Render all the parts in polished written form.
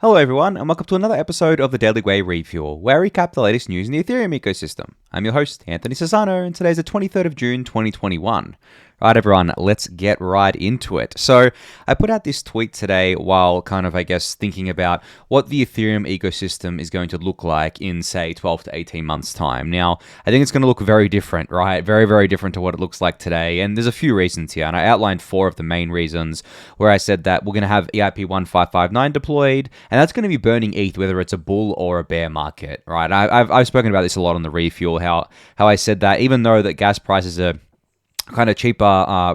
Hello everyone, and welcome to another episode of the Daily Gwei Refuel, where I recap the latest news in the Ethereum ecosystem. I'm your host, Anthony Sassano, and today's the 23rd of June, 2021. Right, everyone, let's get right into it. So, I put out this tweet today while thinking about what the Ethereum ecosystem is going to look like in, say, 12 to 18 months' time. Now, I think it's going to look very different, right? Very, very different to what it looks like today. And there's a few reasons here, and I outlined 4 of the main reasons where I said that we're going to have EIP 1559 deployed, and that's going to be burning ETH, whether it's a bull or a bear market, right? I've spoken about this a lot on the Refuel, how I said that even though that gas prices are kind of cheaper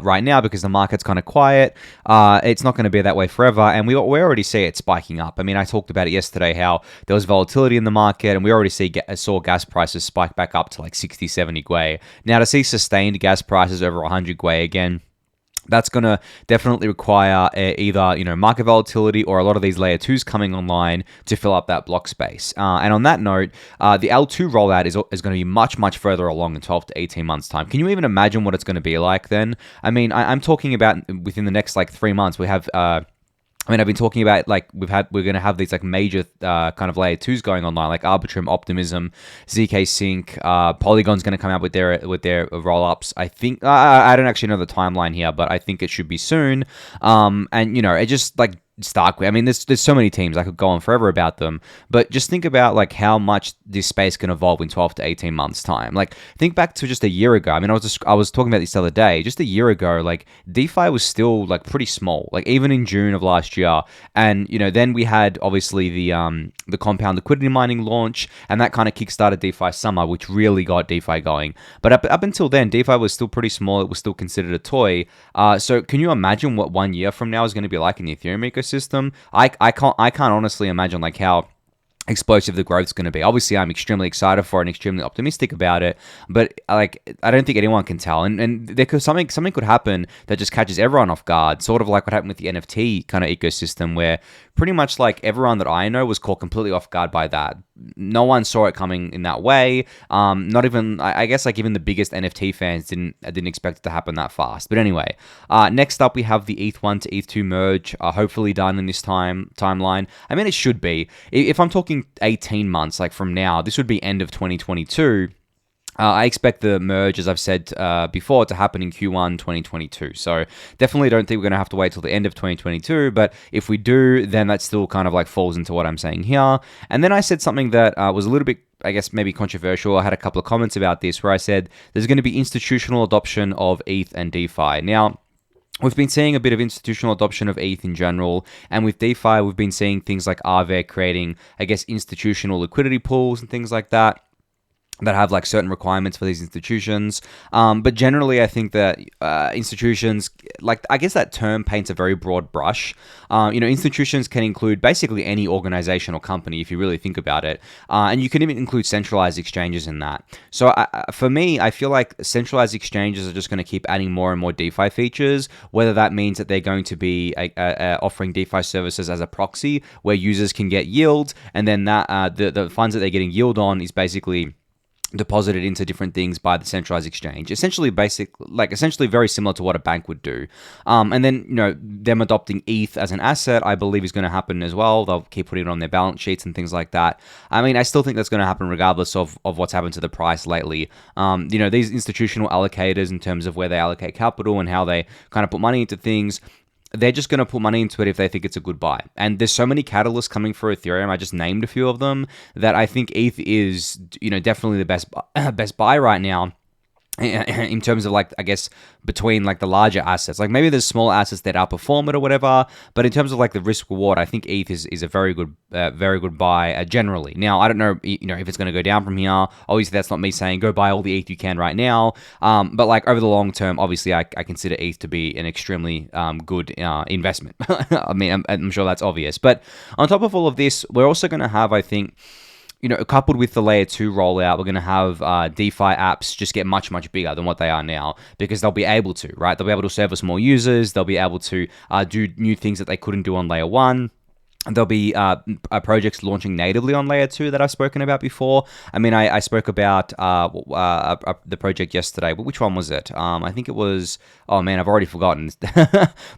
right now because the market's kind of quiet, it's not going to be that way forever, and we already see it spiking up. I mean, I talked about it yesterday, how there was volatility in the market, and we already saw gas prices spike back up to like 60, 70 Gwei. Now, to see sustained gas prices over 100 Gwei again, that's going to definitely require either, market volatility or a lot of these layer 2s coming online to fill up that block space. And on that note, the L2 rollout is going to be much, much further along in 12 to 18 months' time. Can you even imagine what it's going to be like then? I mean, I'm talking about within the next 3 months, we have... I've been talking about we're going to have these major kind of layer 2s going online, like Arbitrum, Optimism, ZK Sync, Polygon's going to come out with their roll-ups. I think I don't actually know the timeline here, but I think it should be soon. And it just Starkware. I mean, there's so many teams. I could go on forever about them, but just think about how much this space can evolve in 12 to 18 months time. Think back to just a year ago. I mean, I was talking about this the other day. Just a year ago, DeFi was still pretty small. Even in June of last year, and then we had obviously the compound liquidity mining launch, and that kind of kickstarted DeFi summer, which really got DeFi going. But up until then, DeFi was still pretty small. It was still considered a toy. So can you imagine what 1 year from now is going to be like in the Ethereum ecosystem? I can't honestly imagine how explosive the growth is going to be. Obviously, I'm extremely excited for it and extremely optimistic about it, but I don't think anyone can tell. And there could something could happen that just catches everyone off guard, sort of like what happened with the NFT kind of ecosystem, where pretty much everyone that I know was caught completely off guard by that. No one saw it coming in that way. Not even, I guess, even the biggest NFT fans didn't expect it to happen that fast. But anyway, next up we have the ETH1 to ETH2 merge, hopefully done in this timeline. I mean, it should be. If I'm talking 18 months from now, this would be end of 2022. I expect the merge, as I've said before, to happen in Q1 2022. So definitely don't think we're going to have to wait till the end of 2022. But if we do, then that still kind of falls into what I'm saying here. And then I said something that was a little bit, I guess, maybe controversial. I had a couple of comments about this where I said there's going to be institutional adoption of ETH and DeFi. Now, we've been seeing a bit of institutional adoption of ETH in general, and with DeFi, we've been seeing things like Aave creating, I guess, institutional liquidity pools and things like that have certain requirements for these institutions. But generally, I think that institutions, I guess that term paints a very broad brush. Institutions can include basically any organization or company if you really think about it. And you can even include centralized exchanges in that. So for me, I feel like centralized exchanges are just going to keep adding more and more DeFi features, whether that means that they're going to be offering DeFi services as a proxy where users can get yield, and then that the funds that they're getting yield on is basically deposited into different things by the centralized exchange. Essentially very similar to what a bank would do. And then, them adopting ETH as an asset, I believe is going to happen as well. They'll keep putting it on their balance sheets and things like that. I mean, I still think that's going to happen regardless of what's happened to the price lately. These institutional allocators, in terms of where they allocate capital and how they kind of put money into things, they're just going to put money into it if they think it's a good buy. And there's so many catalysts coming for Ethereum. I just named a few of them that I think ETH is, definitely the best buy right now. In terms of I guess between the larger assets, maybe there's small assets that outperform it or whatever, but in terms of the risk reward, I think ETH is a very good buy generally. Now, I don't know if it's going to go down from here. Obviously, that's not me saying go buy all the ETH you can right now, but over the long term, obviously I consider ETH to be an extremely good investment. I mean, I'm sure that's obvious, but on top of all of this, we're also going to have, I think, coupled with the layer 2 rollout, we're going to have DeFi apps just get much, much bigger than what they are now, because they'll be able to, right? They'll be able to service more users. They'll be able to do new things that they couldn't do on layer 1. There'll be projects launching natively on layer 2 that I've spoken about before. I mean, I spoke about the project yesterday, but which one was it? I think it was, oh man, I've already forgotten.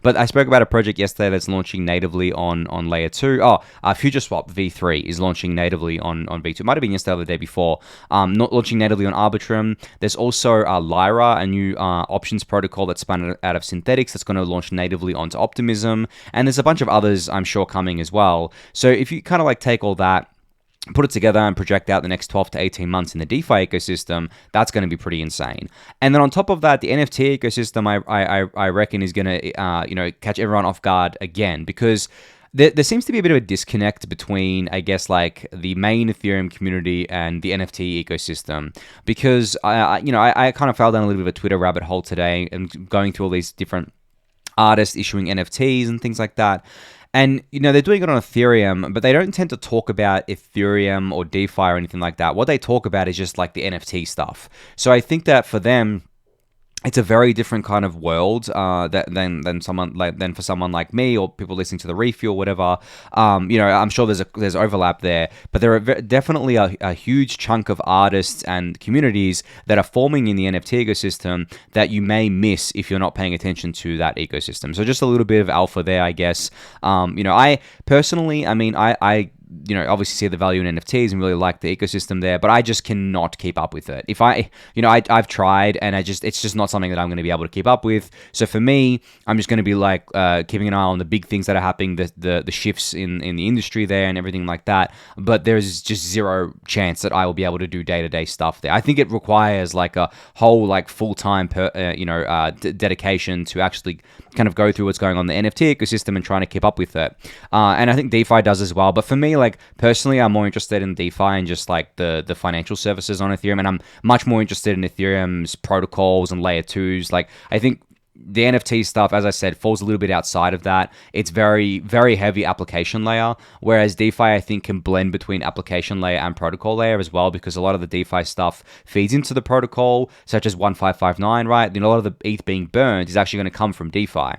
But I spoke about a project yesterday that's launching natively on layer 2. FutureSwap V3 is launching natively on V2. It might have been yesterday or the day before. Not launching natively on Arbitrum. There's also Lyra, a new options protocol that's spun out of Synthetics that's going to launch natively onto Optimism. And there's a bunch of others, I'm sure, coming as well. So if you kind of like take all that, put it together and project out the next 12 to 18 months in the DeFi ecosystem, that's going to be pretty insane. And then on top of that, the NFT ecosystem, I reckon, is going to catch everyone off guard again, because there seems to be a bit of a disconnect between, I guess, like the main Ethereum community and the NFT ecosystem, because I kind of fell down a little bit of a Twitter rabbit hole today and going through all these different artists issuing NFTs and things like that. And, they're doing it on Ethereum, but they don't tend to talk about Ethereum or DeFi or anything like that. What they talk about is just like the NFT stuff. So I think that for them, it's a very different kind of world than for someone like me or people listening to the Refuel, whatever. I'm sure there's overlap there, but there are definitely a huge chunk of artists and communities that are forming in the NFT ecosystem that you may miss if you're not paying attention to that ecosystem. So just a little bit of alpha there, I guess. I personally, I obviously see the value in NFTs and really like the ecosystem there, but I just cannot keep up with it. If I've tried and it's just not something that I'm going to be able to keep up with. So for me, I'm just going to be like keeping an eye on the big things that are happening, the shifts in the industry there and everything like that. But there's just zero chance that I will be able to do day-to-day stuff there. I think it requires like a whole like full-time dedication to actually kind of go through what's going on in the NFT ecosystem and trying to keep up with it. And I think DeFi does as well. But for me, like personally, I'm more interested in DeFi and just like the financial services on Ethereum, and I'm much more interested in Ethereum's protocols and layer 2s. Like I think the NFT stuff, as I said, falls a little bit outside of that. It's very, very heavy application layer, whereas DeFi, I think, can blend between application layer and protocol layer as well, because a lot of the DeFi stuff feeds into the protocol, such as 1559, right? A lot of the ETH being burned is actually going to come from DeFi.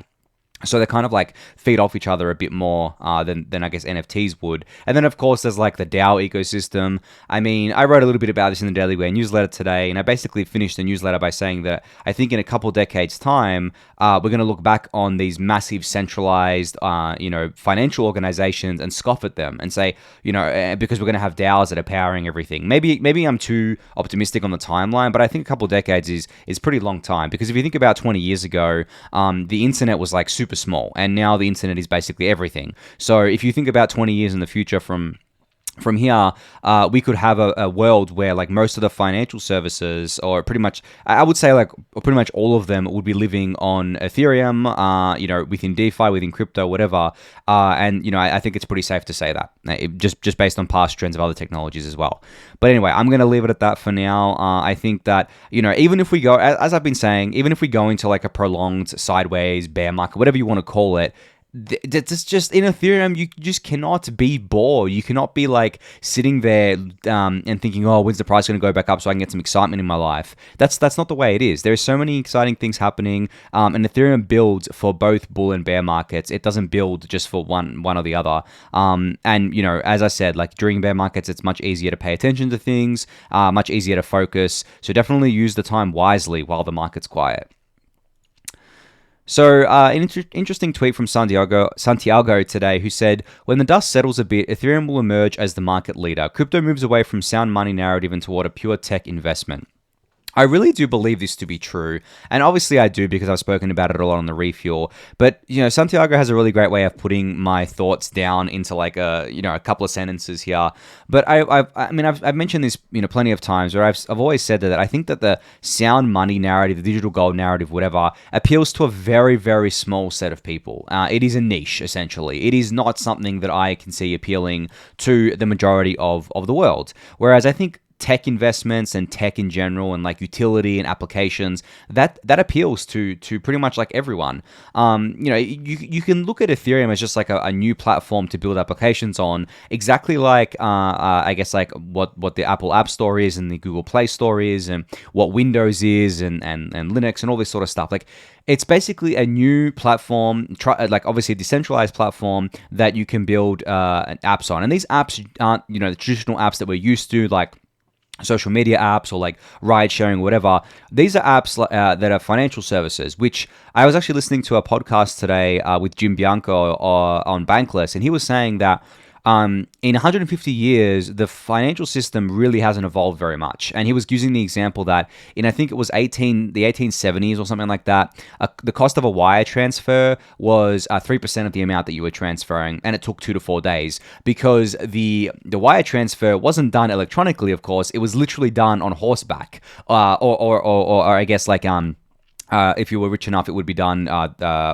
So they kind of like feed off each other a bit more than I guess NFTs would. And then of course there's like the DAO ecosystem. I mean, I wrote a little bit about this in the Daily Gwei newsletter today, and I basically finished the newsletter by saying that I think in a couple decades time, we're going to look back on these massive centralized, financial organizations and scoff at them and say, because we're going to have DAOs that are powering everything. Maybe I'm too optimistic on the timeline, but I think a couple decades is pretty long time, because if you think about 20 years ago, the internet was like super small, and now the internet is basically everything. So if you think about 20 years in the future from here, we could have a world where like most of the financial services, or pretty much, I would say like pretty much all of them, would be living on Ethereum, within DeFi, within crypto, whatever. I think it's pretty safe to say that, just based on past trends of other technologies as well. But anyway, I'm going to leave it at that for now. I think that, even if we go, as I've been saying, even if we go into like a prolonged sideways bear market, whatever you want to call it, it's just in Ethereum, you just cannot be bored. You cannot be like sitting there and thinking, oh, when's the price going to go back up so I can get some excitement in my life? That's not the way it is. There's so many exciting things happening, and Ethereum builds for both bull and bear markets. It doesn't build just for one or the other. As I said, like during bear markets, it's much easier to pay attention to things, much easier to focus. So definitely use the time wisely while the market's quiet. So, an interesting tweet from Santiago today, who said, when the dust settles a bit, Ethereum will emerge as the market leader. Crypto moves away from sound money narrative and toward a pure tech investment. I really do believe this to be true, and obviously I do because I've spoken about it a lot on the Refuel. But Santiago has a really great way of putting my thoughts down into like a couple of sentences here. But I've mentioned this plenty of times, where I've always said that I think that the sound money narrative, the digital gold narrative, whatever, appeals to a very, very small set of people. It is a niche, essentially. It is not something that I can see appealing to the majority of the world. Whereas I think tech investments and tech in general and like utility and applications, that appeals to pretty much like everyone. You can look at Ethereum as just like a new platform to build applications on, exactly like I guess like what the Apple App Store is and the Google Play Store is, and what Windows is, and Linux and all this sort of stuff. Like, it's basically a new platform, like obviously a decentralized platform that you can build apps on. And these apps aren't, the traditional apps that we're used to, like social media apps or like ride sharing or whatever. These are apps that are financial services, which I was actually listening to a podcast today with Jim Bianco on Bankless, and he was saying that in 150 years, the financial system really hasn't evolved very much. And he was using the example that in, I think it was the 1870s or something like that, the cost of a wire transfer was 3% of the amount that you were transferring, and it took 2 to 4 days, because the wire transfer wasn't done electronically, of course. It was literally done on horseback, or I guess like if you were rich enough, it would be done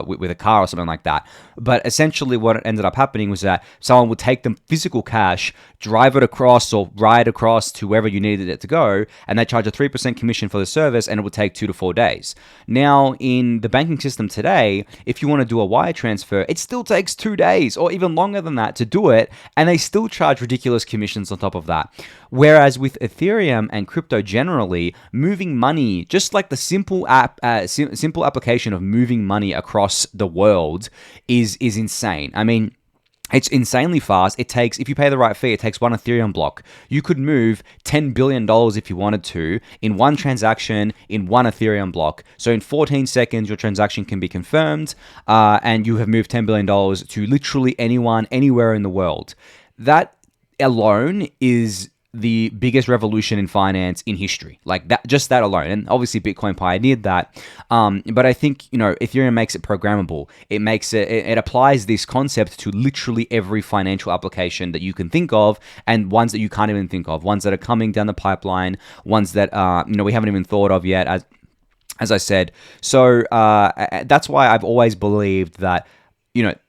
with a car or something like that. But essentially what ended up happening was that someone would take the physical cash, drive it across or ride across to wherever you needed it to go, and they charge a 3% commission for the service, and it would take 2 to 4 days. Now, in the banking system today, if you want to do a wire transfer, it still takes 2 days or even longer than that to do it, and they still charge ridiculous commissions on top of that. Whereas with Ethereum and crypto generally, moving money, just like the simple application of moving money across the world is insane. I mean, it's insanely fast. It takes, if you pay the right fee, it takes 1 Ethereum block. You could move $10 billion if you wanted to in one transaction in 1 Ethereum block. So in 14 seconds, your transaction can be confirmed, and you have moved $10 billion to literally anyone, anywhere in the world. That alone is the biggest revolution in finance in history, like that, just that alone. And obviously Bitcoin pioneered that. But I think, Ethereum makes it programmable. It applies this concept to literally every financial application that you can think of, and ones that you can't even think of, ones that are coming down the pipeline, ones that, we haven't even thought of yet, as I said. So that's why I've always believed that,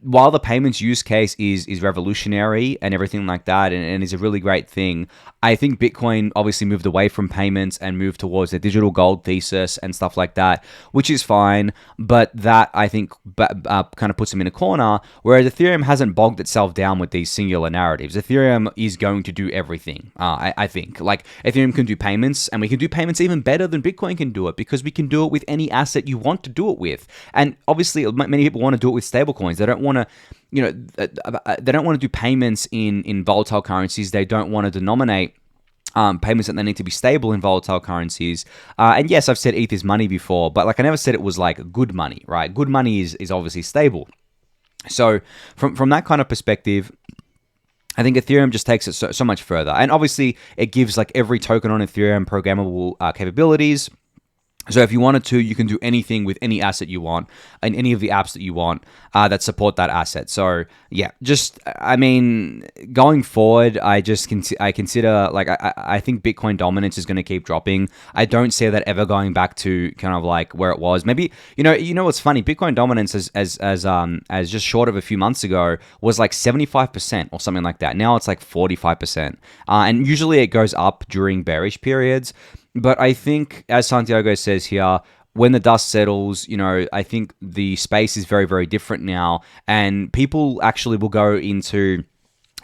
while the payments use case is revolutionary and everything like that, and is a really great thing, I think Bitcoin obviously moved away from payments and moved towards the digital gold thesis and stuff like that, which is fine, but that, I think, kind of puts them in a corner, whereas Ethereum hasn't bogged itself down with these singular narratives. Ethereum is going to do everything, I think. Like, Ethereum can do payments, and we can do payments even better than Bitcoin can do it, because we can do it with any asset you want to do it with. And obviously, many people want to do it with stablecoins. They don't want to, they don't want to do payments in volatile currencies. They don't want to denominate payments that they need to be stable in volatile currencies. And yes, I've said ETH is money before, but like I never said it was like good money, right? Good money is obviously stable. So from that kind of perspective, I think Ethereum just takes it so much further. And obviously, it gives like every token on Ethereum programmable capabilities. So if you wanted to, you can do anything with any asset you want and any of the apps that you want that support that asset. So yeah, going forward, I consider, like, I think Bitcoin dominance is going to keep dropping. I don't see that ever going back to kind of like where it was. Maybe, what's funny, Bitcoin dominance as just short of a few months ago was like 75% or something like that. Now it's like 45%. And usually it goes up during bearish periods. But I think, as Santiago says here, when the dust settles, I think the space is very, very different now. And people actually will go into,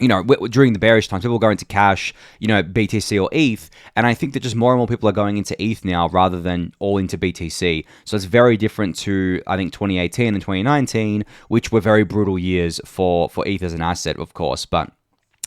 during the bearish times, people will go into cash, BTC or ETH. And I think that just more and more people are going into ETH now rather than all into BTC. So it's very different to, I think, 2018 and 2019, which were very brutal years for ETH as an asset, of course. But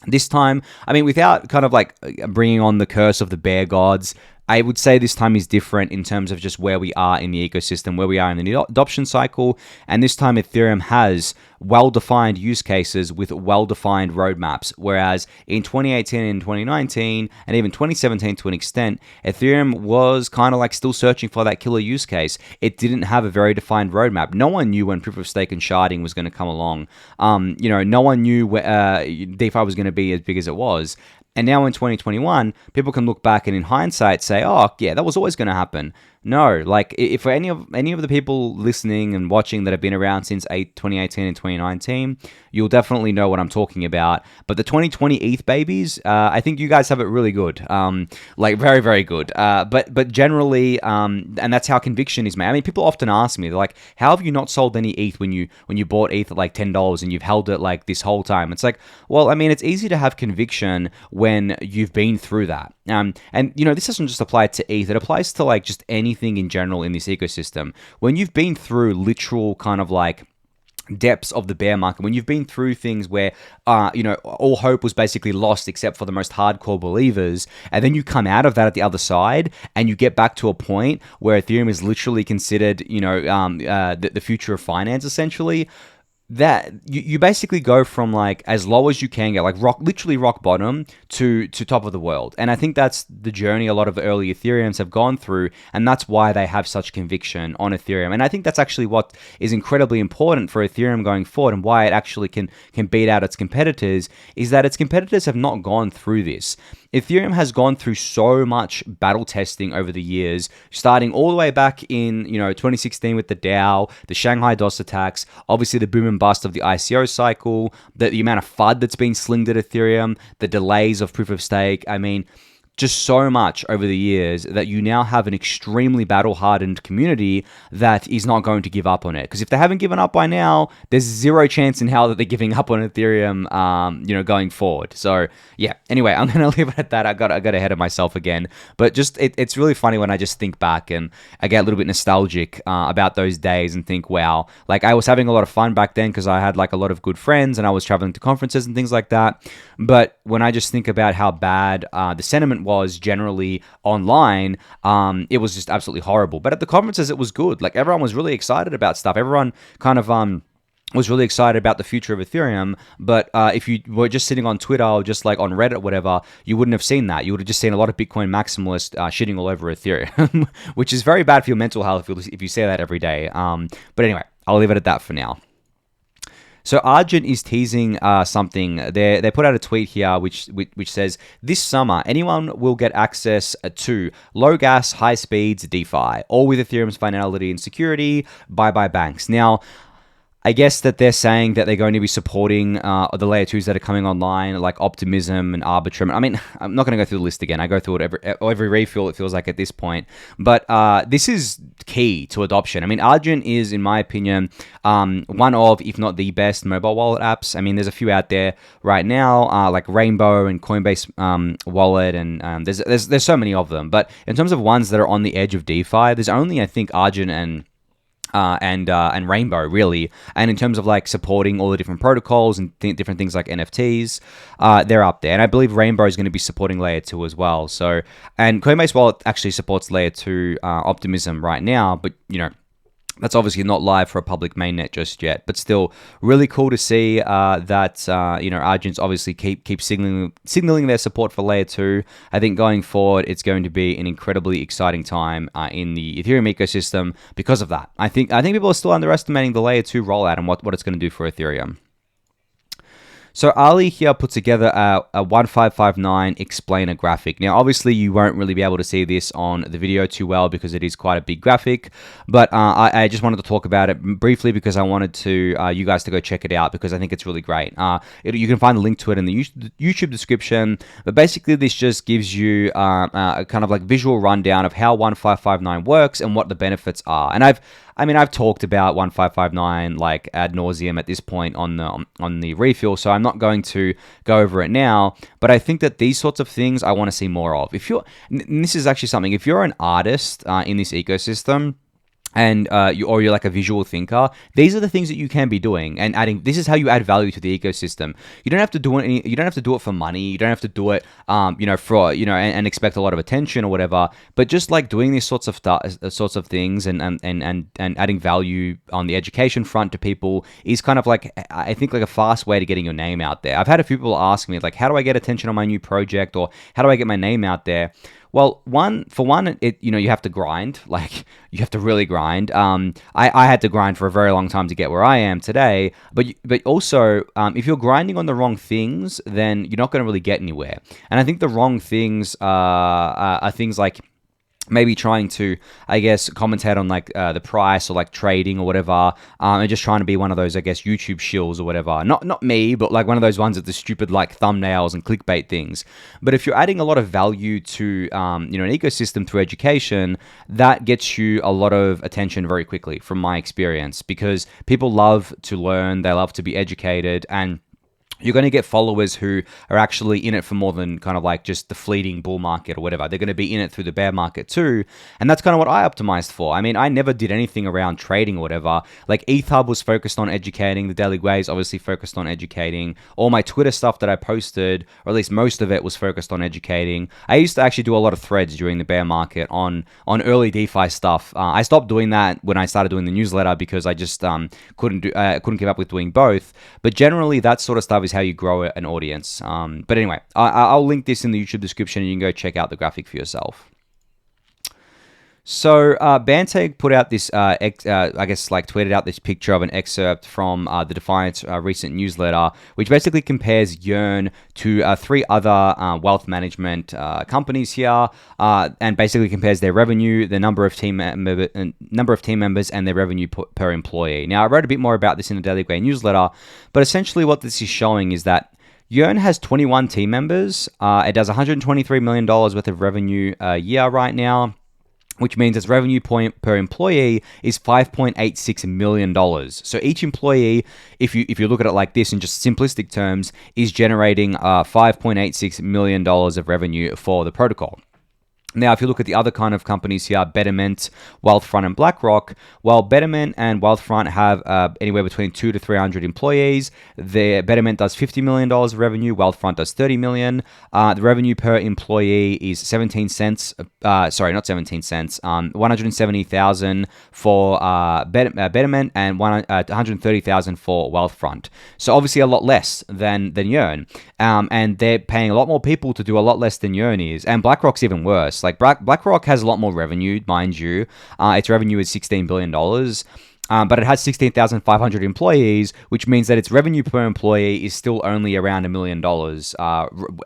this time, without kind of like bringing on the curse of the bear gods, I would say this time is different in terms of just where we are in the ecosystem, where we are in the adoption cycle. And this time Ethereum has well-defined use cases with well-defined roadmaps. Whereas in 2018 and 2019, and even 2017 to an extent, Ethereum was kind of like still searching for that killer use case. It didn't have a very defined roadmap. No one knew when proof of stake and sharding was going to come along. No one knew where DeFi was going to be as big as it was. And now in 2021, people can look back and in hindsight say, oh, yeah, that was always going to happen. No, like if for any of the people listening and watching that have been around since 2018 and 2019, you'll definitely know what I'm talking about. But the 2020 ETH babies, I think you guys have it really good, like very very good. But generally, and that's how conviction is made. I mean, people often ask me, they're like, "How have you not sold any ETH when you bought ETH at like $10 and you've held it like this whole time?" It's like, well, I mean, it's easy to have conviction when you've been through that. And this doesn't just apply to ETH; it applies to like just anything in general in this ecosystem. When you've been through literal kind of like depths of the bear market, when you've been through things where all hope was basically lost except for the most hardcore believers, and then you come out of that at the other side and you get back to a point where Ethereum is literally considered the future of finance, essentially, that you basically go from like as low as you can get, like literally rock bottom, to top of the world. And I think that's the journey a lot of early Ethereums have gone through, and that's why they have such conviction on Ethereum. And I think that's actually what is incredibly important for Ethereum going forward, and why it actually can beat out its competitors, is that its competitors have not gone through this. Ethereum has gone through so much battle testing over the years, starting all the way back in 2016 with the DAO, the Shanghai DOS attacks, obviously the boom and bust of the ICO cycle, the amount of FUD that's been slinged at Ethereum, the delays of proof of stake. I mean, just so much over the years that you now have an extremely battle-hardened community that is not going to give up on it. Because if they haven't given up by now, there's zero chance in hell that they're giving up on Ethereum, going forward. So yeah. Anyway, I'm gonna leave it at that. I got ahead of myself again. But just it's really funny when I just think back and I get a little bit nostalgic about those days and think, wow, like I was having a lot of fun back then because I had like a lot of good friends and I was traveling to conferences and things like that. But when I just think about how bad the sentiment was generally online, it was just absolutely horrible. But at the conferences, it was good. Like everyone was really excited about stuff. Everyone kind of was really excited about the future of Ethereum. But if you were just sitting on Twitter or just like on Reddit or whatever, you wouldn't have seen that. You would have just seen a lot of Bitcoin maximalists shitting all over Ethereum, which is very bad for your mental health if you say that every day. But anyway, I'll leave it at that for now. So Argent is teasing something. They put out a tweet here which says, this summer, anyone will get access to low gas, high speeds DeFi, all with Ethereum's finality and security, bye banks. Now, I guess that they're saying that they're going to be supporting the layer 2s that are coming online, like Optimism and Arbitrum. I mean, I'm not going to go through the list again. I go through it every refuel, it feels like, at this point. But this is key to adoption. I mean, Argent is, in my opinion, one of, if not the best mobile wallet apps. I mean, there's a few out there right now, like Rainbow and Coinbase Wallet, and there's so many of them. But in terms of ones that are on the edge of DeFi, there's only, I think, Argent and Rainbow, really. And in terms of like supporting all the different protocols and different things like NFTs, they're up there. And I believe Rainbow is going to be supporting layer 2 as well. So, and Coinbase Wallet actually supports layer 2 Optimism right now, but that's obviously not live for a public mainnet just yet, but still really cool to see that Argent's obviously keep signaling their support for layer 2. I think going forward, it's going to be an incredibly exciting time in the Ethereum ecosystem because of that. I think people are still underestimating the layer 2 rollout and what it's going to do for Ethereum. So Ali here put together a 1559 explainer graphic. Now, obviously, you won't really be able to see this on the video too well because it is quite a big graphic, but I just wanted to talk about it briefly because I wanted to you guys to go check it out because I think it's really great. You can find the link to it in the YouTube description, but basically this just gives you a kind of like visual rundown of how 1559 works and what the benefits are. And I've talked about 1559 like ad nauseum at this point on the refuel, so I'm not going to go over it now. But I think that these sorts of things I want to see more of. This is actually something. If you're an artist in this ecosystem, and you're like a visual thinker, these are the things that you can be doing and adding. This is how you add value to the ecosystem. You don't have to do it. You don't have to do it for money. You don't have to do it, and expect a lot of attention or whatever. But just like doing these sorts of things and adding value on the education front to people is kind of like, I think, like a fast way to getting your name out there. I've had a few people ask me like, how do I get attention on my new project, or how do I get my name out there? Well, you have to grind. Like, you have to really grind. I had to grind for a very long time to get where I am today. But also, if you're grinding on the wrong things, then you're not going to really get anywhere. And I think the wrong things are things like maybe trying to, I guess, commentate on like the price or like trading or whatever, and just trying to be one of those, I guess, YouTube shills or whatever. Not me, but like one of those ones with the stupid like thumbnails and clickbait things. But if you're adding a lot of value to an ecosystem through education, that gets you a lot of attention very quickly, from my experience, because people love to learn, they love to be educated, and you're going to get followers who are actually in it for more than kind of like just the fleeting bull market or whatever. They're going to be in it through the bear market too. And that's kind of what I optimized for. I mean, I never did anything around trading or whatever. Like ETHUB was focused on educating. The Daily Gwei is obviously focused on educating. All my Twitter stuff that I posted, or at least most of it, was focused on educating. I used to actually do a lot of threads during the bear market on early DeFi stuff. I stopped doing that when I started doing the newsletter because I just couldn't keep up with doing both. But generally, that sort of stuff is how you grow an audience. But anyway, I'll link this in the YouTube description and you can go check out the graphic for yourself. So Banteg put out this, I guess, like tweeted out this picture of an excerpt from the Defiant's recent newsletter, which basically compares Yearn to 3 other wealth management companies here, and basically compares their revenue, the number of team members, and their revenue per employee. Now, I wrote a bit more about this in the Daily Gwei newsletter, but essentially what this is showing is that Yearn has 21 team members. It does $123 million worth of revenue a year right now, which means its revenue point per employee is $5.86 million. So each employee, if you look at it like this in just simplistic terms, is generating $5.86 million of revenue for the protocol. Now, if you look at the other kind of companies here, Betterment, Wealthfront, and BlackRock, well, Betterment and Wealthfront have anywhere between 200 to 300 employees. Betterment does $50 million of revenue. Wealthfront does $30 million. The revenue per employee is 17 cents. Sorry, not 17 cents. 170,000 for Betterment and 130,000 for Wealthfront. So obviously a lot less than Yearn. And they're paying a lot more people to do a lot less than Yearn is. And BlackRock's even worse. Like BlackRock has a lot more revenue, mind you. Its revenue is $16 billion. But it has 16,500 employees, which means that its revenue per employee is still only around $1 million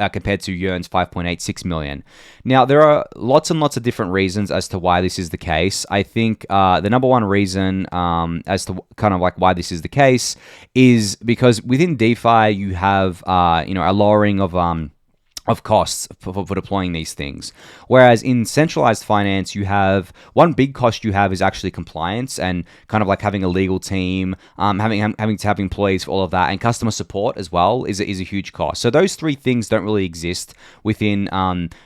compared to Yearn's $5.86 million. Now, there are lots and lots of different reasons as to why this is the case. I think the number one reason as to kind of like why this is the case is because within DeFi, you have a lowering of costs for deploying these things. Whereas in centralized finance, you have one big cost you have is actually compliance and kind of like having a legal team, having to have employees for all of that, and customer support as well is a huge cost. So those 3 things don't really exist within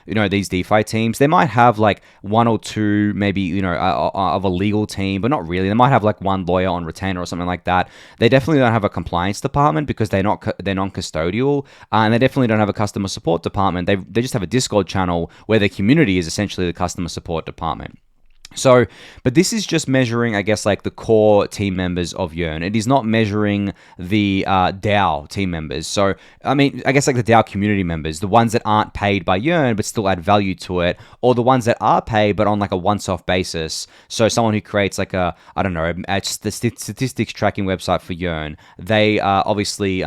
these DeFi teams. They might have like 1 or 2 maybe of a legal team, but not really. They might have like 1 lawyer on retainer or something like that. They definitely don't have a compliance department because they're non-custodial, and they definitely don't have a customer support department. They just have a Discord channel where their community is essentially the customer support department. So, but this is just measuring, I guess, like the core team members of Yearn. It is not measuring the DAO team members. So, I mean, I guess like the DAO community members, the ones that aren't paid by Yearn but still add value to it, or the ones that are paid but on like a once-off basis. So, someone who creates like a statistics tracking website for Yearn, they obviously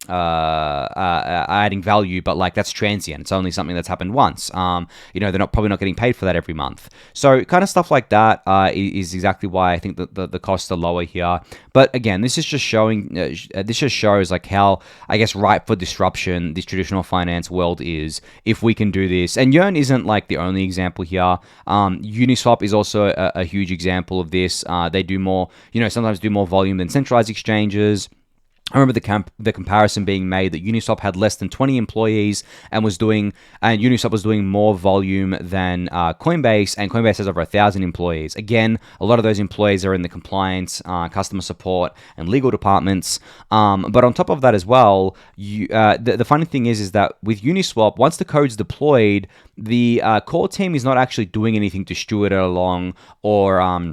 adding value, but like that's transient. It's only something that's happened once. They're probably not getting paid for that every month. So kind of stuff like that is exactly why I think that the costs are lower here. But again, this is just showing. This just shows like how, I guess, ripe for disruption this traditional finance world is if we can do this. And Yearn isn't like the only example here. Uniswap is also a huge example of this. They do more, sometimes do more volume than centralized exchanges. I remember the comparison being made that Uniswap had less than 20 employees and Uniswap was doing more volume than Coinbase, and Coinbase has over 1,000 employees. Again, a lot of those employees are in the compliance, customer support, and legal departments. But on top of that as well, the funny thing is that with Uniswap, once the code's deployed, the core team is not actually doing anything to steward it along or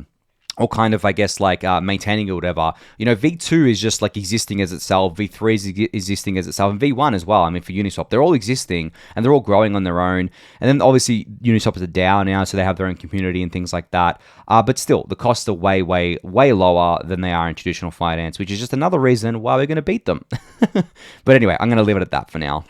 kind of, I guess, like maintaining it or whatever. V2 is just like existing as itself. V3 is existing as itself. And V1 as well. I mean, for Uniswap, they're all existing and they're all growing on their own. And then obviously Uniswap is a DAO now, so they have their own community and things like that. But still, the costs are way, way, way lower than they are in traditional finance, which is just another reason why we're going to beat them. But anyway, I'm going to leave it at that for now.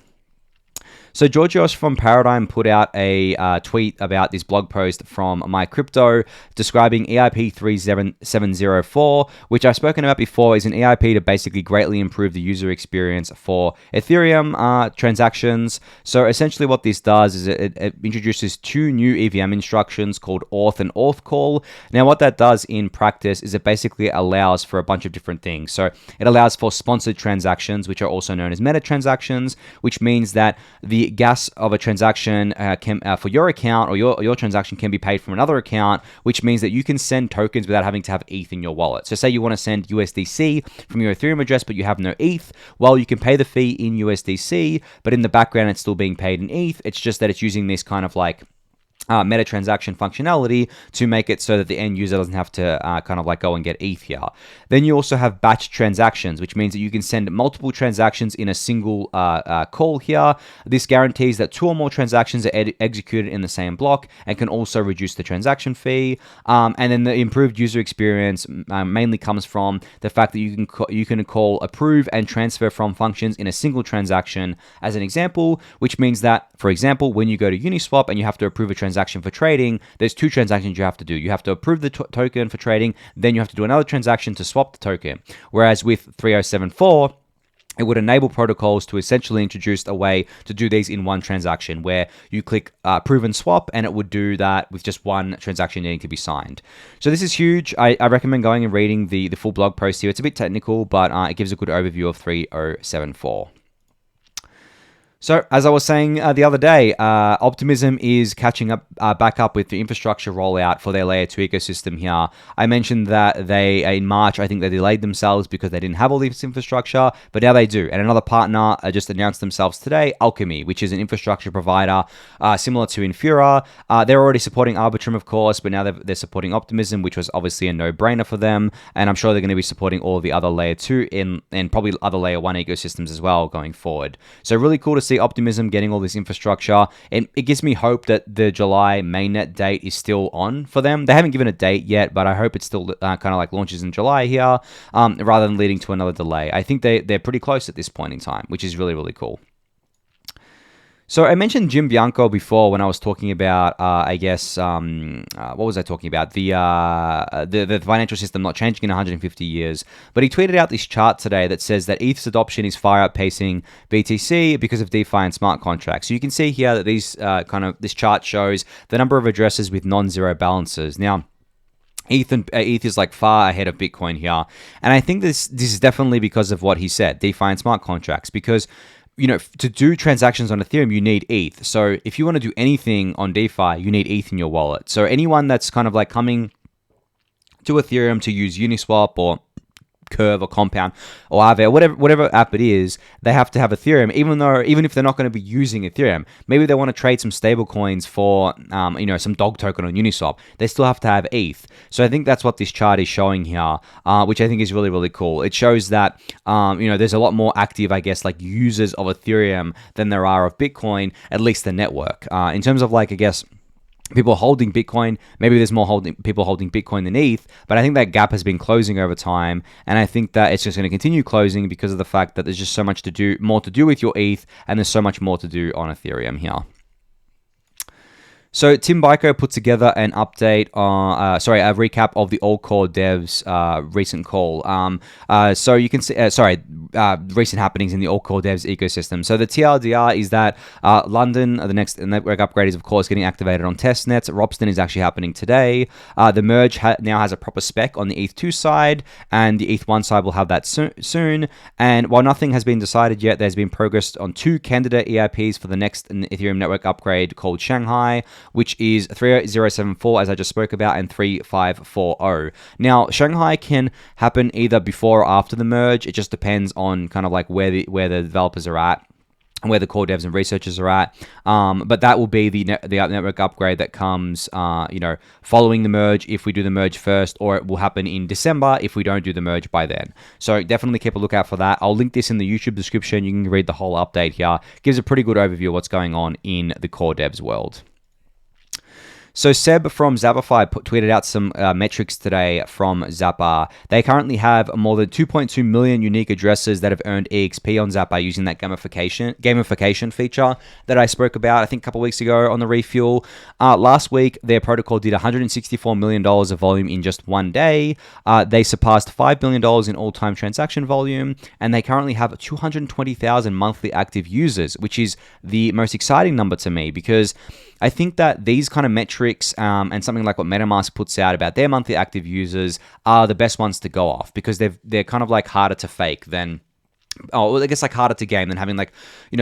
So Georgios from Paradigm put out a tweet about this blog post from MyCrypto describing EIP 3704, which I've spoken about before, is an EIP to basically greatly improve the user experience for Ethereum transactions. So essentially what this does is it introduces two new EVM instructions called auth and auth call. Now what that does in practice is it basically allows for a bunch of different things. So it allows for sponsored transactions, which are also known as meta transactions, which means that the gas of a transaction can for your account or your transaction can be paid from another account, which means that you can send tokens without having to have ETH in your wallet. So say you want to send USDC from your Ethereum address, but you have no ETH. Well, you can pay the fee in USDC, but in the background, it's still being paid in ETH. It's just that it's using this kind of like meta transaction functionality to make it so that the end user doesn't have to kind of like go and get ETH here. Then you also have batch transactions, which means that you can send multiple transactions in a single call here. This guarantees that two or more transactions are executed in the same block and can also reduce the transaction fee. And then the improved user experience mainly comes from the fact that you can call approve and transfer from functions in a single transaction as an example, which means that, for example, when you go to Uniswap and you have to approve a transaction for trading, there's two transactions you have to do. You have to approve the token for trading, then you have to do another transaction to swap the token. Whereas with 3074, it would enable protocols to essentially introduce a way to do these in one transaction where you click approve and swap, and it would do that with just one transaction needing to be signed. So this is huge. I recommend going and reading the full blog post here. It's a bit technical, but it gives a good overview of 3074. So, as I was saying the other day, Optimism is catching up back up with the infrastructure rollout for their Layer 2 ecosystem here. I mentioned that in March, I think they delayed themselves because they didn't have all this infrastructure, but now they do. And another partner just announced themselves today, Alchemy, which is an infrastructure provider similar to Infura. They're already supporting Arbitrum, of course, but now they're supporting Optimism, which was obviously a no-brainer for them. And I'm sure they're going to be supporting all of the other Layer 2 and probably other Layer 1 ecosystems as well going forward. So really cool to see Optimism getting all this infrastructure, and it gives me hope that the July mainnet date is still on for them. They haven't given a date yet, but I hope it still kind of like launches in July here, rather than leading to another delay. I think they're pretty close at this point in time, which is really, really cool. So I mentioned Jim Bianco before when I was talking about, what was I talking about? The financial system not changing in 150 years. But he tweeted out this chart today that says that ETH's adoption is far outpacing BTC because of DeFi and smart contracts. So you can see here that this chart shows the number of addresses with non-zero balances. Now, ETH is like far ahead of Bitcoin here. And I think this is definitely because of what he said, DeFi and smart contracts, because to do transactions on Ethereum, you need ETH. So if you want to do anything on DeFi, you need ETH in your wallet. So anyone that's kind of like coming to Ethereum to use Uniswap or Curve or Compound or Aave or whatever app it is, they have to have Ethereum, even if they're not going to be using Ethereum. Maybe they want to trade some stable coins for some dog token on Uniswap. They still have to have ETH. So I think that's what this chart is showing here, which I think is really, really cool. It shows that there's a lot more active, I guess, like users of Ethereum than there are of Bitcoin, at least the network. In terms of like, I guess, people holding Bitcoin, maybe there's more people holding Bitcoin than ETH, but I think that gap has been closing over time, and I think that it's just going to continue closing because of the fact that there's just so much more to do with your ETH, and there's so much more to do on Ethereum here. So Tim Bianco put together an update on, a recap of the All Core Devs recent call. So you can see, recent happenings in the All Core Devs ecosystem. So the TLDR is that London, the next network upgrade, is of course getting activated on testnets. Ropsten is actually happening today. The merge now has a proper spec on the ETH2 side, and the ETH1 side will have that soon. And while nothing has been decided yet, there's been progress on two candidate EIPs for the next Ethereum network upgrade called Shanghai, which is 3074, as I just spoke about, and 3540. Now, Shanghai can happen either before or after the merge. It just depends on kind of like where the developers are at and where the core devs and researchers are at. But that will be the network upgrade that comes, following the merge if we do the merge first, or it will happen in December if we don't do the merge by then. So definitely keep a lookout for that. I'll link this in the YouTube description. You can read the whole update here. Gives a pretty good overview of what's going on in the core devs world. So Seb from ZapperFi tweeted out some metrics today from Zapper. They currently have more than 2.2 million unique addresses that have earned EXP on Zapper using that gamification feature that I spoke about, I think, a couple weeks ago on the Refuel. Last week, their protocol did $164 million of volume in just one day. They surpassed $5 billion in all-time transaction volume, and they currently have 220,000 monthly active users, which is the most exciting number to me, because I think that these kind of metrics and something like what MetaMask puts out about their monthly active users are the best ones to go off, because they're kind of like harder to fake than... I guess like harder to game than having like,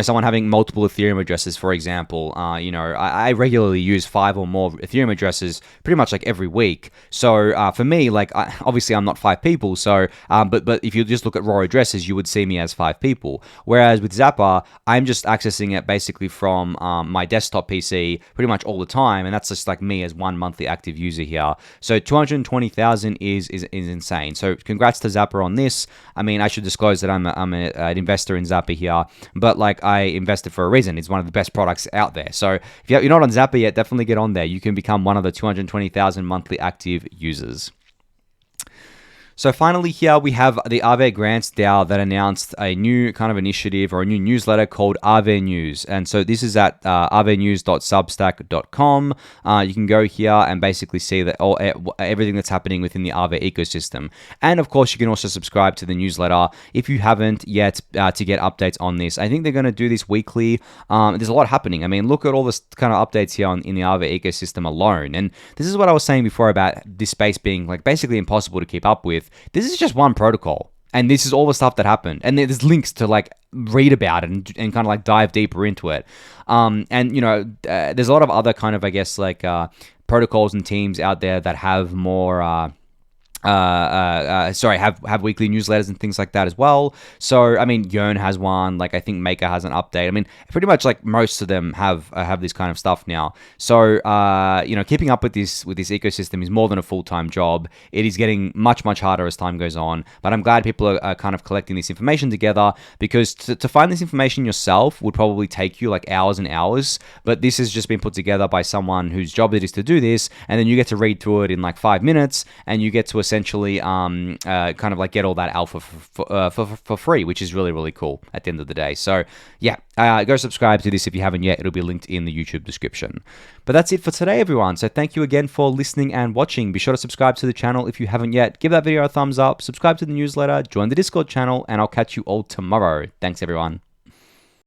someone having multiple Ethereum addresses, for example. I regularly use 5 or more Ethereum addresses pretty much like every week. So for me, like obviously I'm not 5 people. So, but if you just look at raw addresses, you would see me as 5 people. Whereas with Zapper, I'm just accessing it basically from my desktop PC pretty much all the time, and that's just like me as one monthly active user here. So 220,000 is insane. So congrats to Zapper on this. I mean, I should disclose that I'm an investor in Zapper here, but like I invested for a reason. It's one of the best products out there. So if you're not on Zapper yet, definitely get on there. You can become one of the 220,000 monthly active users. So finally here we have the Aave Grants DAO that announced a new kind of initiative or a new newsletter called Aave News. And so this is at aavenews.substack.com. You can go here and basically see that everything that's happening within the Aave ecosystem. And of course, you can also subscribe to the newsletter if you haven't yet to get updates on this. I think they're going to do this weekly. There's a lot happening. I mean, look at all this kind of updates here in the Aave ecosystem alone. And this is what I was saying before about this space being like basically impossible to keep up with. This is just one protocol, and this is all the stuff that happened, and there's links to like read about it and kind of like dive deeper into it. And there's a lot of other kind of, I guess, like protocols and teams out there that have more have weekly newsletters and things like that as well. So I mean, Yearn has one. Like I think Maker has an update. I mean, pretty much like most of them have this kind of stuff now. So keeping up with this ecosystem is more than a full-time job. It is getting much harder as time goes on. But I'm glad people are kind of collecting this information together, because to find this information yourself would probably take you like hours and hours. But this has just been put together by someone whose job it is to do this, and then you get to read through it in like 5 minutes, and you get to essentially kind of like get all that alpha for free, which is really cool at the end of the day. So yeah, go subscribe to this if you haven't yet. It'll be linked in the YouTube description. But that's it for today, everyone. So thank you again for listening and watching. Be sure to subscribe to the channel if you haven't yet. Give that video a thumbs up, subscribe to the newsletter, join the Discord channel, and I'll catch you all tomorrow. Thanks, everyone.